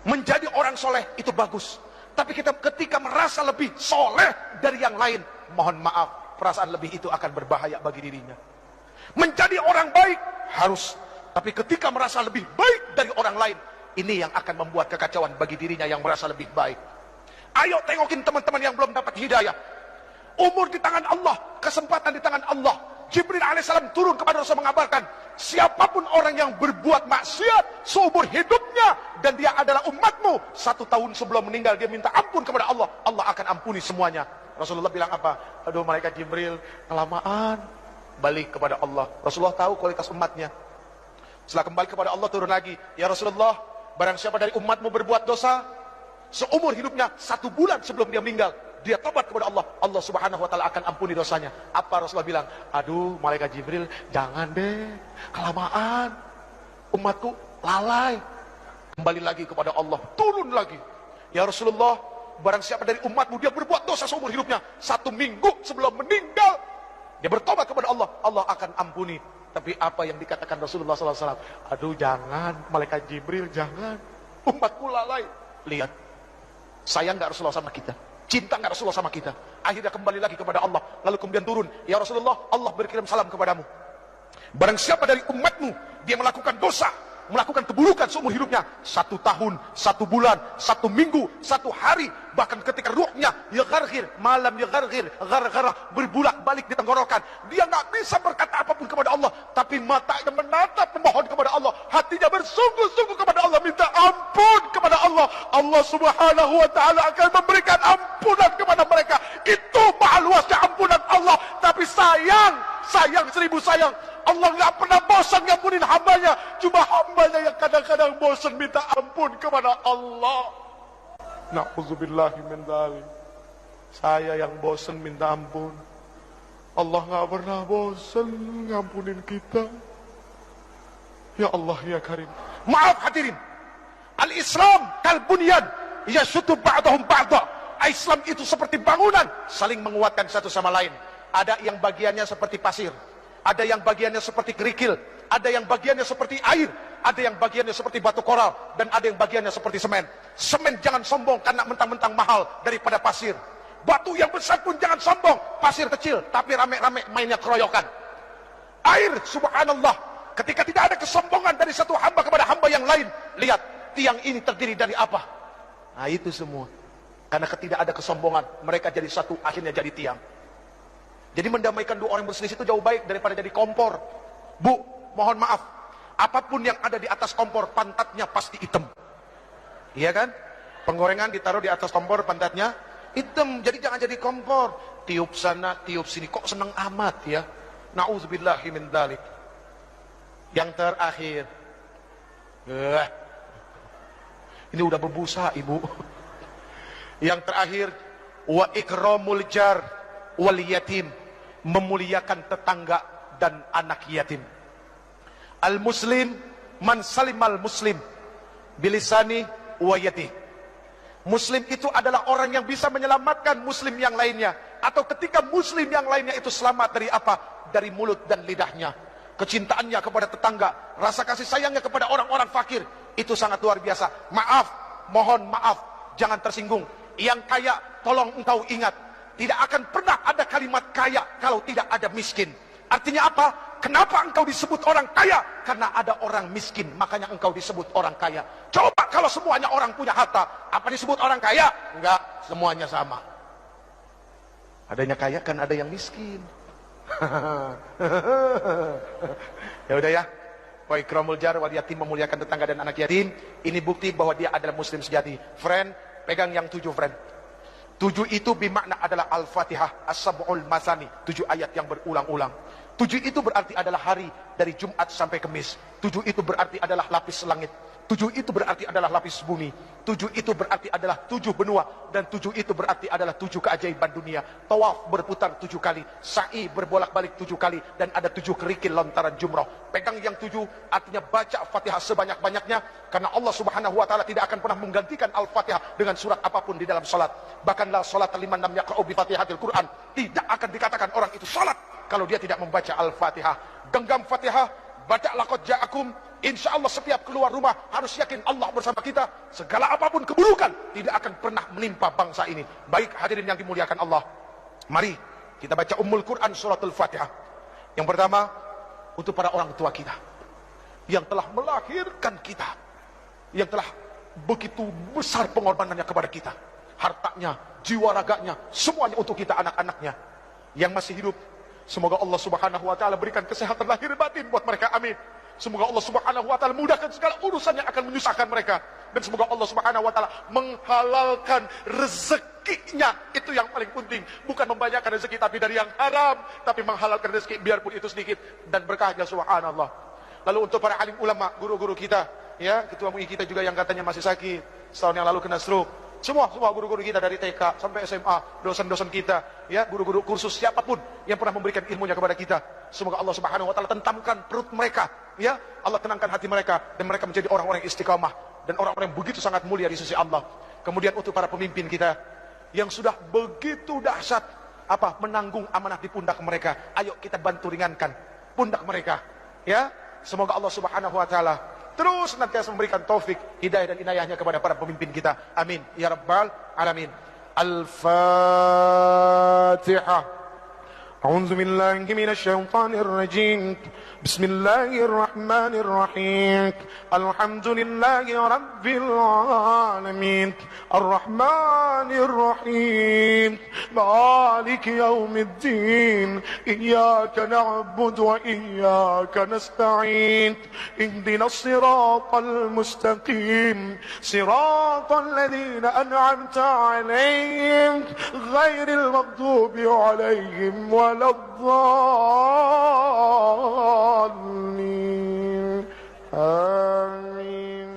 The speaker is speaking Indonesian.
Menjadi orang soleh itu bagus. Tapi kita ketika merasa lebih soleh dari yang lain, mohon maaf, perasaan lebih itu akan berbahaya bagi dirinya. Menjadi orang baik harus, tapi ketika merasa lebih baik dari orang lain, ini yang akan membuat kekacauan bagi dirinya yang merasa lebih baik. Ayo tengokin teman-teman yang belum dapat hidayah. Umur di tangan Allah, kesempatan di tangan Allah. Jibril alaihissalam turun kepada Rasul mengabarkan, siapapun orang yang berbuat maksiat seumur hidupnya dan dia adalah umatmu, 1 tahun sebelum meninggal dia minta ampun kepada Allah, Allah akan ampuni semuanya. Rasulullah bilang apa? Aduh malaikat Jibril, kelamaan. Balik kepada Allah. Rasulullah tahu kualitas umatnya. Setelah kembali kepada Allah turun lagi, ya Rasulullah, barang siapa dari umatmu berbuat dosa seumur hidupnya 1 bulan sebelum dia meninggal, dia tobat kepada Allah, Allah subhanahu wa ta'ala akan ampuni dosanya. Apa Rasulullah bilang? Aduh malaikat Jibril, jangan deh, kelamaan, umatku lalai. Kembali lagi kepada Allah, turun lagi, ya Rasulullah, barang siapa dari umatmu dia berbuat dosa seumur hidupnya 1 minggu sebelum meninggal, dia bertobat kepada Allah, Allah akan ampuni. Tapi apa yang dikatakan Rasulullah SAW? Aduh jangan, malaikat Jibril jangan, umatku lalai. Lihat, sayang gak Rasulullah sama kita? Cinta gak Rasulullah sama kita? Akhirnya kembali lagi kepada Allah. Lalu kemudian turun, ya Rasulullah, Allah berkirim salam kepadamu. Barang siapa dari umatmu dia melakukan dosa, melakukan keburukan seumur hidupnya 1 tahun, 1 bulan, 1 minggu, 1 hari, bahkan ketika ruhnya yagargir, malam yagargir, gargara, berbulak balik di tenggorokan, dia gak bisa berkata apapun kepada Allah, tapi matanya menatap memohon kepada Allah, hatinya bersungguh-sungguh kepada Allah, minta ampun kepada Allah, Allah subhanahu wa ta'ala akan memberikan ampunan kepada mereka. Itu maha luasnya ampunan Allah. Tapi sayang 1000 sayang, Allah gak pernah bosan ngampunin hambanya. Cuma hambanya yang kadang-kadang bosan minta ampun kepada Allah. Na'udzubillahi min dzalik. Saya yang bosan minta ampun, Allah gak pernah bosan ngampunin kita. Ya Allah ya Karim. Maaf hadirin, Al-Islam kalbunyan yashuddu ba'dahum ba'da. Islam itu seperti bangunan, saling menguatkan satu sama lain. Ada yang bagiannya seperti pasir, ada yang bagiannya seperti kerikil, ada yang bagiannya seperti air, ada yang bagiannya seperti batu koral, dan ada yang bagiannya seperti semen. Semen jangan sombong karena mentang-mentang mahal daripada pasir. Batu yang besar pun jangan sombong, pasir kecil tapi rame-rame mainnya keroyokan. Air, subhanallah, ketika tidak ada kesombongan dari satu hamba kepada hamba yang lain. Lihat, tiang ini terdiri dari apa? Nah itu semua karena tidak ada kesombongan, mereka jadi satu, akhirnya jadi tiang. Jadi mendamaikan 2 orang berselisih itu jauh baik daripada jadi kompor. Bu, mohon maaf, apapun yang ada di atas kompor, pantatnya pasti hitam. Iya kan? Penggorengan ditaruh di atas kompor, pantatnya hitam. Jadi jangan jadi kompor. Tiup sana, tiup sini. Kok seneng amat ya? Na'udzubillahi min dzalik. Yang terakhir. Ini udah berbusa, Ibu. Yang terakhir, wa ikramul jar wal yatim, memuliakan tetangga dan anak yatim. Al muslim man salimal muslim bilisani wa yadi. Muslim itu adalah orang yang bisa menyelamatkan muslim yang lainnya, atau ketika muslim yang lainnya itu selamat dari apa? Dari mulut dan lidahnya. Kecintaannya kepada tetangga, rasa kasih sayangnya kepada orang-orang fakir, itu sangat luar biasa. Maaf, mohon maaf, jangan tersinggung. Yang kaya, tolong engkau ingat, tidak akan pernah ada kalimat kaya kalau tidak ada miskin. Artinya apa? Kenapa engkau disebut orang kaya? Karena ada orang miskin, makanya engkau disebut orang kaya. Coba kalau semuanya orang punya harta, apa disebut orang kaya? Enggak, semuanya sama. Adanya kaya kan ada yang miskin. Ya udah ya. Wa ikramul jar wal yatim, memuliakan tetangga dan anak yatim. Ini bukti bahwa dia adalah muslim sejati. Friend, pegang yang 7 friend. 7 itu bermakna adalah Al-Fatihah, As-Sab'ul Masani, 7 ayat yang berulang-ulang. 7 itu berarti adalah hari dari Jumat sampai Kamis. 7 itu berarti adalah lapis langit. 7 itu berarti adalah lapis bumi. 7 itu berarti adalah 7 benua. Dan 7 itu berarti adalah 7 keajaiban dunia. Tawaf berputar 7 kali, sa'i berbolak-balik 7 kali, dan ada 7 kerikil lontaran jumrah. Pegang yang 7, artinya baca Fatihah sebanyak-banyaknya, karena Allah subhanahu wa ta'ala tidak akan pernah menggantikan Al-Fatihah dengan surat apapun di dalam salat. Bahkan la salat liman lam yaqra'u bi Fatihatil Quran, tidak akan dikatakan orang itu salat kalau dia tidak membaca Al-Fatihah. Genggam Fatihah, baca laqad ja'akum. Insya Allah setiap keluar rumah harus yakin Allah bersama kita. Segala apapun keburukan tidak akan pernah menimpa bangsa ini. Baik hadirin yang dimuliakan Allah, mari kita baca Ummul Quran suratul Fatihah. Yang pertama, untuk para orang tua kita yang telah melahirkan kita, yang telah begitu besar pengorbanannya kepada kita, hartanya, jiwa raganya, semuanya untuk kita, anak-anaknya yang masih hidup. Semoga Allah Subhanahu wa taala berikan kesehatan lahir batin buat mereka, amin. Semoga Allah Subhanahu wa taala mudahkan segala urusan yang akan menyusahkan mereka, dan semoga Allah Subhanahu wa taala menghalalkan rezekinya. Itu yang paling penting, bukan membanyakkan rezeki tapi dari yang haram, tapi menghalalkan rezeki biarpun itu sedikit dan berkahnya, subhanallah. Lalu untuk para alim ulama, guru-guru kita, ya, ketua MUI kita juga yang katanya masih sakit, setahun yang lalu kena stroke. Semua guru-guru kita dari TK sampai SMA, dosen-dosen kita, ya, guru-guru kursus, siapapun yang pernah memberikan ilmunya kepada kita, semoga Allah Subhanahu wa taala tentamkan perut mereka, ya, Allah tenangkan hati mereka, dan mereka menjadi orang-orang yang istiqamah dan orang-orang yang begitu sangat mulia di sisi Allah. Kemudian untuk para pemimpin kita yang sudah begitu dahsyat menanggung amanah di pundak mereka, ayo kita bantu ringankan pundak mereka, ya. Semoga Allah Subhanahu wa taala terus senantiasa memberikan taufik, hidayah dan inayahnya kepada para pemimpin kita. Amin ya rabbal alamin. Al-Fatihah. A'udzu billahi minasy syaithanir rajim. Bismillahir rahmanir rahim. Alhamdulillahi rabbil alamin. Arrahmanir rahim. Maliki yaumiddin. Iyyaka na'budu wa iyyaka nasta'in. Ihdinas siratal mustaqim. Siratal ladzina an'amta 'alaihim ghairil maghdubi 'alaihim ولا الضالين آمين.